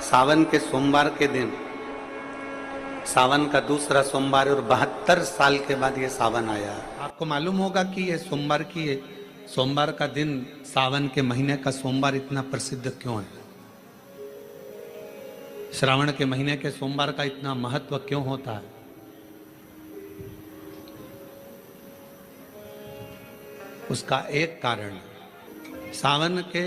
सावन के सोमवार के दिन, सावन का दूसरा सोमवार और 72 साल के बाद ये सावन आया। आपको मालूम होगा कि ये सोमवार का दिन सावन के महीने का सोमवार इतना प्रसिद्ध क्यों है? श्रावण के महीने के सोमवार का इतना महत्व क्यों होता है? उसका एक कारण, सावन के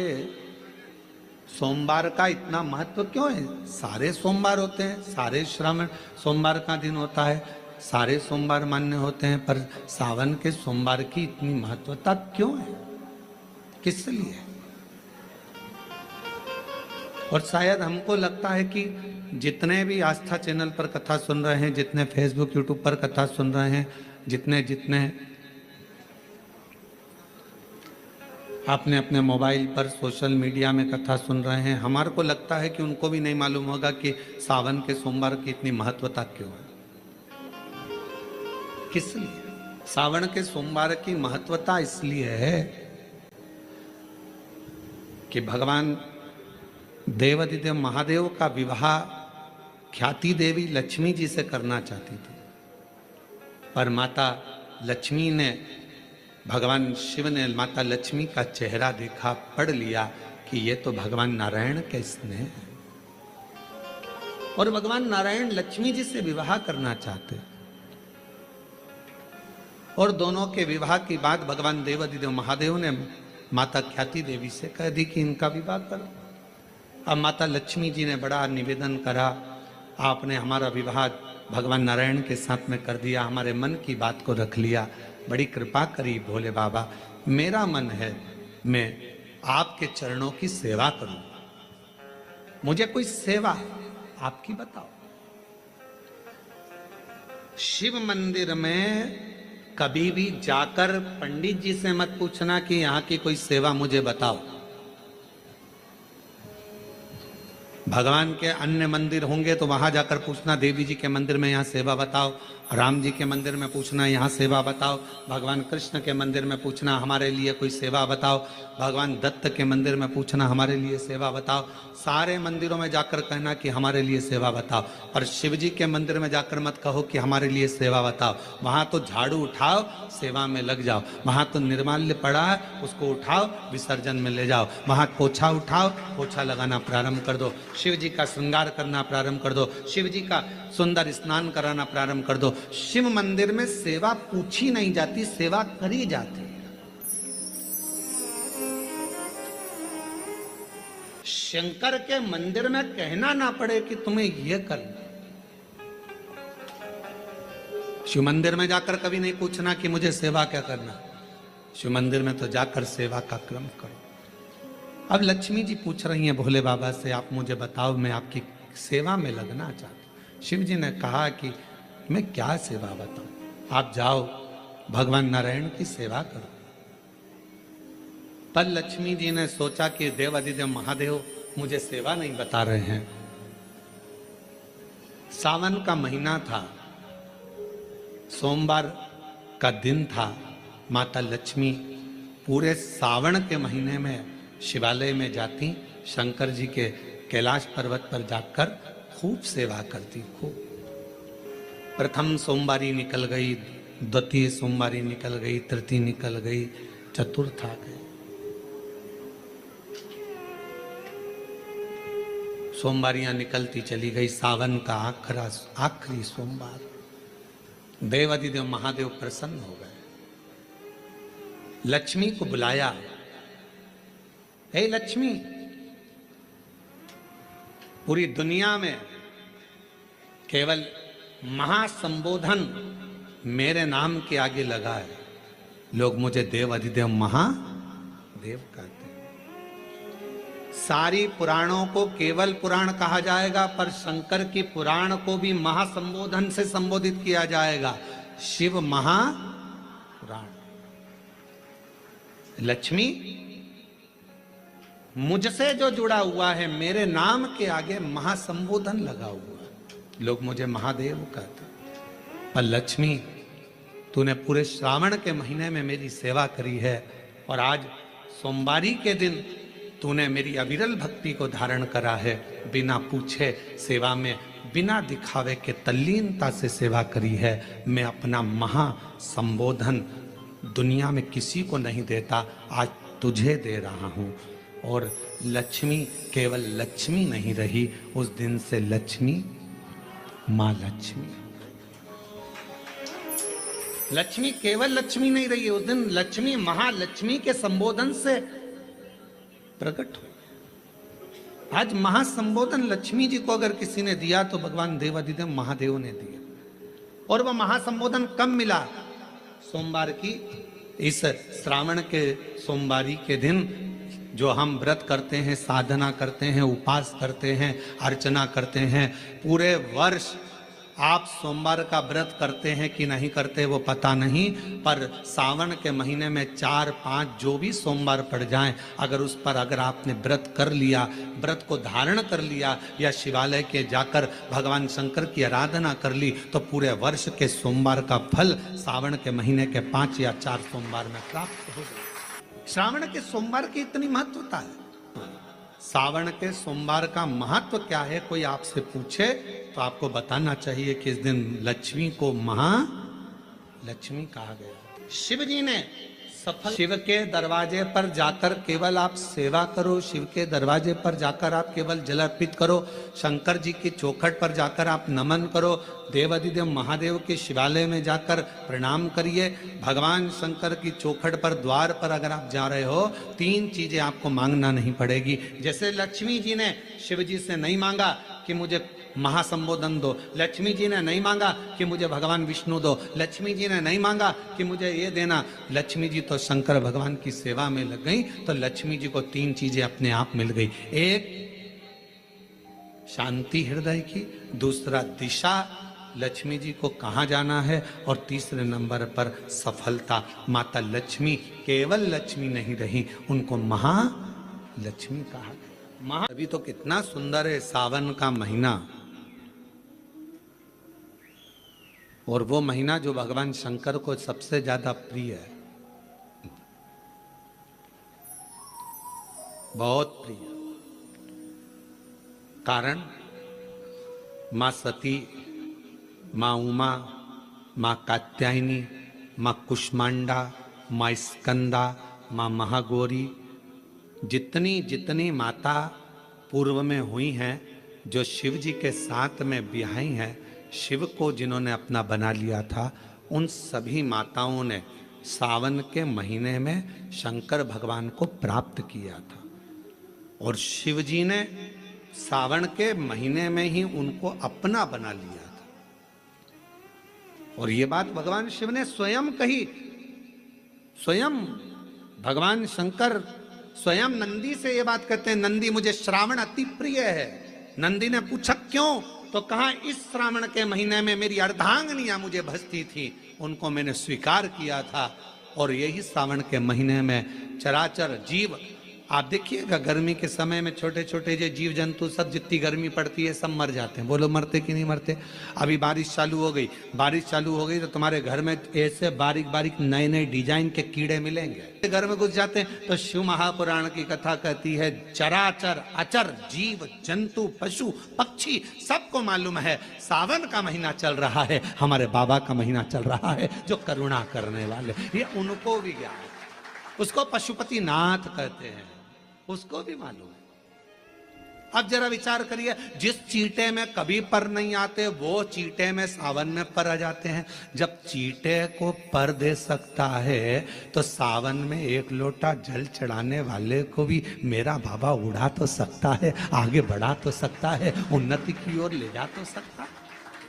सोमवार का इतना महत्व क्यों है? सारे सोमवार होते हैं, सारे श्रावण सोमवार का दिन होता है, सारे सोमवार मान्य होते हैं, पर सावन के सोमवार की इतनी महत्वता क्यों है? किस लिए? और शायद हमको लगता है कि जितने भी आस्था चैनल पर कथा सुन रहे हैं, जितने फेसबुक यूट्यूब पर कथा सुन रहे हैं, जितने आपने अपने मोबाइल पर सोशल मीडिया में कथा सुन रहे हैं, हमारे को लगता है कि उनको भी नहीं मालूम होगा कि सावन के सोमवार की इतनी महत्वता क्यों है। किस लिए? सावन के सोमवार की महत्वता इसलिए है कि भगवान देवाधिदेव महादेव का विवाह ख्याति देवी लक्ष्मी जी से करना चाहती थी, पर माता लक्ष्मी ने, भगवान शिव ने माता लक्ष्मी का चेहरा देखा, पढ़ लिया कि ये तो भगवान नारायण के स्नेह है, और भगवान नारायण लक्ष्मी जी से विवाह करना चाहते। और दोनों के विवाह की बात भगवान देवाधिदेव महादेव ने माता ख्याति देवी से कह दी कि इनका विवाह करो। अब माता लक्ष्मी जी ने बड़ा निवेदन करा, आपने हमारा विवाह भगवान नारायण के साथ में कर दिया, हमारे मन की बात को रख लिया, बड़ी कृपा करी भोले बाबा, मेरा मन है मैं आपके चरणों की सेवा करूं, मुझे कोई सेवा आपकी बताओ। शिव मंदिर में कभी भी जाकर पंडित जी से मत पूछना कि यहां की कोई सेवा मुझे बताओ। भगवान के अन्य मंदिर होंगे तो वहां जाकर पूछना, देवी जी के मंदिर में यहाँ सेवा बताओ, राम जी के मंदिर में पूछना यहाँ सेवा बताओ, भगवान कृष्ण के मंदिर में पूछना हमारे लिए कोई सेवा बताओ, भगवान दत्त के मंदिर में पूछना हमारे लिए सेवा बताओ। सारे मंदिरों में जाकर कहना कि हमारे लिए सेवा बताओ, और शिव जी के मंदिर में जाकर मत कहो कि हमारे लिए सेवा बताओ। वहां तो झाड़ू उठाओ, सेवा में लग जाओ। वहां तो निर्माल्य पड़ा है, उसको उठाओ, विसर्जन में ले जाओ। वहां पोछा उठाओ, पोछा लगाना प्रारंभ कर दो, शिव जी का श्रृंगार करना प्रारंभ कर दो, शिव जी का सुंदर स्नान कराना प्रारंभ कर दो। शिव मंदिर में सेवा पूछी नहीं जाती, सेवा करी जाती। शंकर के मंदिर में कहना ना पड़े कि तुम्हें यह करना। शिव मंदिर में जाकर कभी नहीं पूछना कि मुझे सेवा क्या करना, शिव मंदिर में तो जाकर सेवा का क्रम करो। अब लक्ष्मी जी पूछ रही हैं भोले बाबा से, आप मुझे बताओ, मैं आपकी सेवा में लगना चाहती हूं। शिव जी ने कहा कि मैं क्या सेवा बताऊं, आप जाओ भगवान नारायण की सेवा करो। पर लक्ष्मी जी ने सोचा कि देवाधिदेव महादेव मुझे सेवा नहीं बता रहे हैं। सावन का महीना था, सोमवार का दिन था। माता लक्ष्मी पूरे सावन के महीने में शिवालय में जाती, शंकर जी के कैलाश पर्वत पर जाकर खूब सेवा करती। खूब प्रथम सोमवारी निकल गई, द्वितीय सोमवारी निकल गई, तृतीय निकल गई, चतुर्थ आ गई। सोमवारियां निकलती चली गई। सावन का आखिरी सोमवार देवाधिदेव महादेव प्रसन्न हो गए, लक्ष्मी को बुलाया। हे लक्ष्मी, पूरी दुनिया में केवल महासंबोधन मेरे नाम के आगे लगा है, लोग मुझे देवाधिदेव महादेव कहते हैं। सारी पुराणों को केवल पुराण कहा जाएगा, पर शंकर की पुराण को भी महासंबोधन से संबोधित किया जाएगा, शिव महापुराण। लक्ष्मी, मुझसे जो जुड़ा हुआ है, मेरे नाम के आगे महासंबोधन लगा हुआ है, लोग मुझे महादेव कहते। पर लक्ष्मी, तूने पूरे श्रावण के महीने में मेरी सेवा करी है, और आज सोमवारी के दिन तूने मेरी अविरल भक्ति को धारण करा है, बिना पूछे सेवा में, बिना दिखावे के तल्लीनता से सेवा करी है। मैं अपना महा संबोधन दुनिया में किसी को नहीं देता, आज तुझे दे रहा हूं। और लक्ष्मी केवल लक्ष्मी नहीं रही, उस दिन से लक्ष्मी मां लक्ष्मी। लक्ष्मी केवल लक्ष्मी नहीं रही, उस दिन लक्ष्मी महालक्ष्मी के संबोधन से प्रकट हुई। आज महासंबोधन लक्ष्मी जी को अगर किसी ने दिया तो भगवान देवाधिदेव महादेव ने दिया। और वह महासंबोधन कब मिला? सोमवार की इस श्रावण के सोमवारी के दिन जो हम व्रत करते हैं, साधना करते हैं, उपास करते हैं, अर्चना करते हैं। पूरे वर्ष आप सोमवार का व्रत करते हैं कि नहीं करते वो पता नहीं, पर सावन के महीने में 4-5 जो भी सोमवार पड़ जाएं, अगर उस पर अगर आपने व्रत कर लिया, व्रत को धारण कर लिया या शिवालय के जाकर भगवान शंकर की आराधना कर ली, तो पूरे वर्ष के सोमवार का फल सावन के महीने के 5 या 4 सोमवार में प्राप्त हो जाए। श्रावण के सोमवार की इतनी महत्वता है। सावन के सोमवार का महत्व क्या है, कोई आपसे पूछे तो आपको बताना चाहिए कि इस दिन लक्ष्मी को महालक्ष्मी कहा गया। शिव जी ने सफल, शिव के दरवाजे पर जाकर केवल आप सेवा करो, शिव के दरवाजे पर जाकर आप केवल जल अर्पित करो, शंकर जी की चौखट पर जाकर आप नमन करो, देवाधिदेव महादेव के शिवालय में जाकर प्रणाम करिए। भगवान शंकर की चौखट पर द्वार पर अगर आप जा रहे हो, 3 चीजें आपको मांगना नहीं पड़ेगी। जैसे लक्ष्मी जी ने शिव जी से नहीं मांगा कि मुझे महासंबोधन दो, लक्ष्मी जी ने नहीं मांगा कि मुझे भगवान विष्णु दो, लक्ष्मी जी ने नहीं मांगा कि मुझे ये देना। लक्ष्मी जी तो शंकर भगवान की सेवा में लग गई, तो लक्ष्मी जी को 3 चीजें अपने आप मिल गई। एक शांति हृदय की, दूसरा दिशा लक्ष्मी जी को कहाँ जाना है, और तीसरे नंबर पर सफलता। माता लक्ष्मी केवल लक्ष्मी नहीं रही, उनको महालक्ष्मी कहा गया। अभी तो कितना सुंदर है सावन का महीना, और वो महीना जो भगवान शंकर को सबसे ज्यादा प्रिय है, बहुत प्रिय। कारण मां सती, मां उमा, मां कात्यायनी, मां कुष्मांडा, मां स्कंदा, मां महागौरी, जितनी जितनी माता पूर्व में हुई हैं, जो शिव जी के साथ में ब्याही हैं, शिव को जिन्होंने अपना बना लिया था, उन सभी माताओं ने सावन के महीने में शंकर भगवान को प्राप्त किया था। और शिव जी ने सावन के महीने में ही उनको अपना बना लिया था। और ये बात भगवान शिव ने स्वयं कही। स्वयं भगवान शंकर स्वयं नंदी से ये बात कहते हैं, नंदी मुझे श्रावण अति प्रिय है। नंदी ने पूछा क्यों, तो कहा इस श्रावण के महीने में मेरी अर्धांगिनियां मुझे भजती थी, उनको मैंने स्वीकार किया था। और यही सावन के महीने में चराचर जीव, आप देखिएगा गर्मी के समय में छोटे छोटे जो जीव जंतु सब, जितनी गर्मी पड़ती है सब मर जाते हैं। बोलो मरते कि नहीं मरते? अभी बारिश चालू हो गई, बारिश चालू हो गई तो तुम्हारे घर में ऐसे बारीक बारीक नए नए डिजाइन के कीड़े मिलेंगे। घर में घुस जाते हैं तो शिव महापुराण की कथा कहती है, चराचर अचर जीव जंतु पशु पक्षी सबको मालूम है सावन का महीना चल रहा है, हमारे बाबा का महीना चल रहा है जो करुणा करने वाले, ये उनको भी ज्ञान है। उसको पशुपति नाथ कहते हैं, उसको भी मालूम है। अब जरा विचार करिए, जिस चींटे में कभी पर नहीं आते वो चींटे में सावन में पर आ जाते हैं। जब चींटे को पर दे सकता है तो सावन में 1 लोटा जल चढ़ाने वाले को भी मेरा बाबा उड़ा तो सकता है, आगे बढ़ा तो सकता है, उन्नति की ओर ले जा तो सकता है।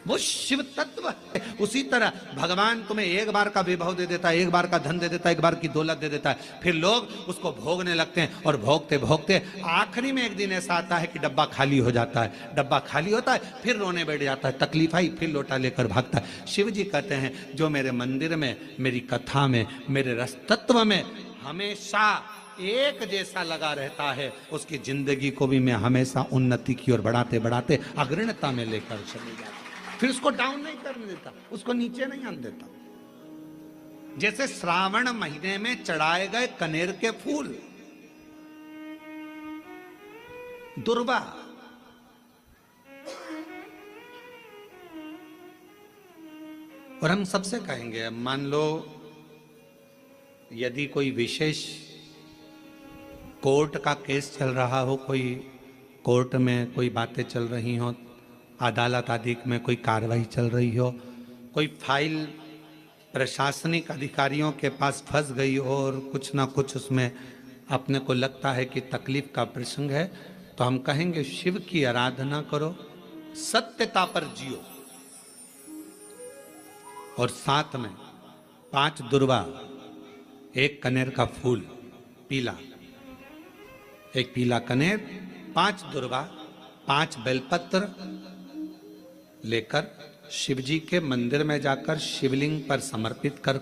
वो शिव तत्व है। उसी तरह भगवान तुम्हें एक बार का विभव दे देता है, एक बार का धन दे देता है, एक बार की दौलत दे देता है, फिर लोग उसको भोगने लगते हैं और भोगते भोगते आखिरी में एक दिन ऐसा आता है कि डब्बा खाली हो जाता है। डब्बा खाली होता है, फिर रोने बैठ जाता है, तकलीफ आई, फिर लोटा लेकर भागता है। शिव जी कहते हैं, जो मेरे मंदिर में, मेरी कथा में, मेरे रस तत्व में हमेशा एक जैसा लगा रहता है, उसकी जिंदगी को भी मैं हमेशा उन्नति की ओर बढ़ाते बढ़ाते अग्रणता में लेकर चले जाता, फिर उसको डाउन नहीं करने देता, उसको नीचे नहीं आने देता। जैसे श्रावण महीने में चढ़ाए गए कनेर के फूल, दुर्वा। और हम सबसे कहेंगे, मान लो यदि कोई विशेष कोर्ट का केस चल रहा हो, कोई कोर्ट में कोई बातें चल रही हो, अदालत आदि में कोई कार्रवाई चल रही हो, कोई फाइल प्रशासनिक अधिकारियों के पास फंस गई हो और कुछ ना कुछ उसमें अपने को लगता है कि तकलीफ का प्रसंग है, तो हम कहेंगे शिव की आराधना करो, सत्यता पर जियो, और साथ में 5 दुर्वा, 1 कनेर का फूल पीला, 1 पीला कनेर, 5 दुर्वा, 5 बेलपत्र लेकर शिव जी के मंदिर में जाकर शिवलिंग पर समर्पित कर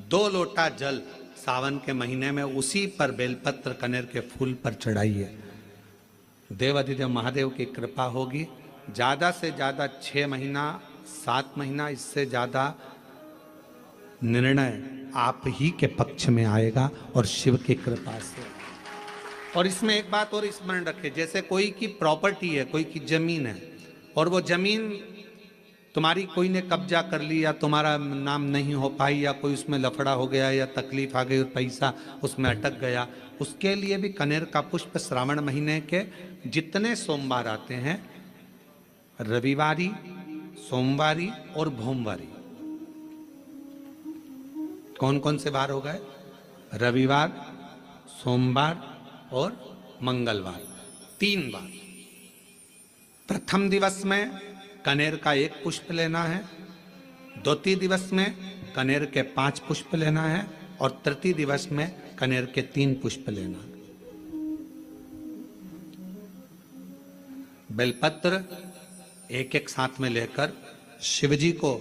2 लोटा जल सावन के महीने में उसी पर बेलपत्र कनेर के फूल पर चढ़ाइए। देवाधिदेव महादेव की कृपा होगी। ज्यादा से ज्यादा 6 महीना 7 महीना, इससे ज्यादा निर्णय आप ही के पक्ष में आएगा और शिव की कृपा से। और इसमें एक बात और स्मरण रखें, जैसे कोई की प्रॉपर्टी है, कोई की जमीन है, और वो जमीन तुम्हारी कोई ने कब्जा कर ली या तुम्हारा नाम नहीं हो पाई या कोई उसमें लफड़ा हो गया या तकलीफ आ गई और पैसा उसमें अटक गया, उसके लिए भी कनेर का पुष्प श्रावण महीने के जितने सोमवार आते हैं, रविवारी, सोमवारी और भोमवारी, कौन कौन से बार हो गए? रविवार, सोमवार और मंगलवार, 3 बार। प्रथम दिवस में कनेर का 1 पुष्प लेना है, द्वितीय दिवस में कनेर के 5 पुष्प लेना है, और तृतीय दिवस में कनेर के 3 पुष्प लेना है। बेलपत्र 1-1 साथ में लेकर शिव जी को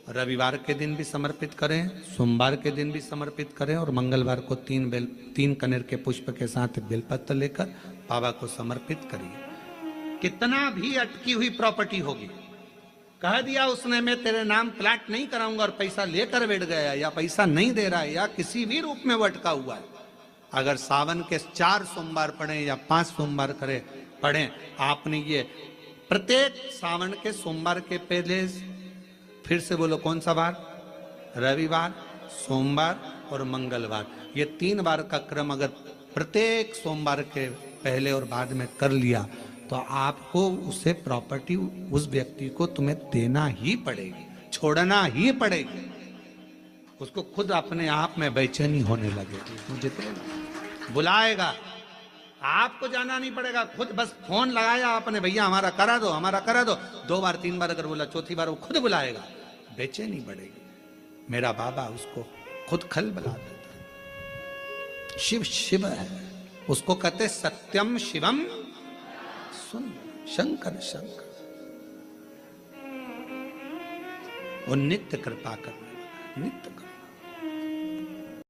रविवार के दिन भी समर्पित करें, सोमवार के दिन भी समर्पित करें, और मंगलवार को 3 कनेर के पुष्प के साथ बेलपत्र लेकर बाबा को समर्पित करिए। कितना भी अटकी हुई प्रॉपर्टी होगी, कह दिया उसने मैं तेरे नाम प्लाट नहीं कराऊंगा और पैसा लेकर बैठ गया, या पैसा नहीं दे रहा है, या किसी भी रूप में वो अटका हुआ है, अगर सावन के 4 सोमवार पढ़े या 5 सोमवार पढ़े, आपने ये प्रत्येक सावन के सोमवार के पहले, फिर से बोलो कौन सा बार? रविवार, सोमवार और मंगलवार, ये 3 बार का क्रम अगर प्रत्येक सोमवार के पहले और बाद में कर लिया, तो आपको उसे प्रॉपर्टी उस व्यक्ति को तुम्हें देना ही पड़ेगी, छोड़ना ही पड़ेगी। उसको खुद अपने आप में बेचैनी होने लगेगी, मुझे बुलाएगा, आपको जाना नहीं पड़ेगा, खुद बस फोन लगाया आपने, भैया हमारा करा दो, हमारा करा दो, 2 बार 3 बार अगर बोला, चौथी बार वो खुद बुलाएगा, बेचैनी बढ़ेगी। मेरा बाबा उसको खुद खल बुला देता। शिव शिव है, उसको कहते सत्यम शिवम सुन, शंकर शंकर, वो नित्य कृपा करने वाला, नित्य कृपा।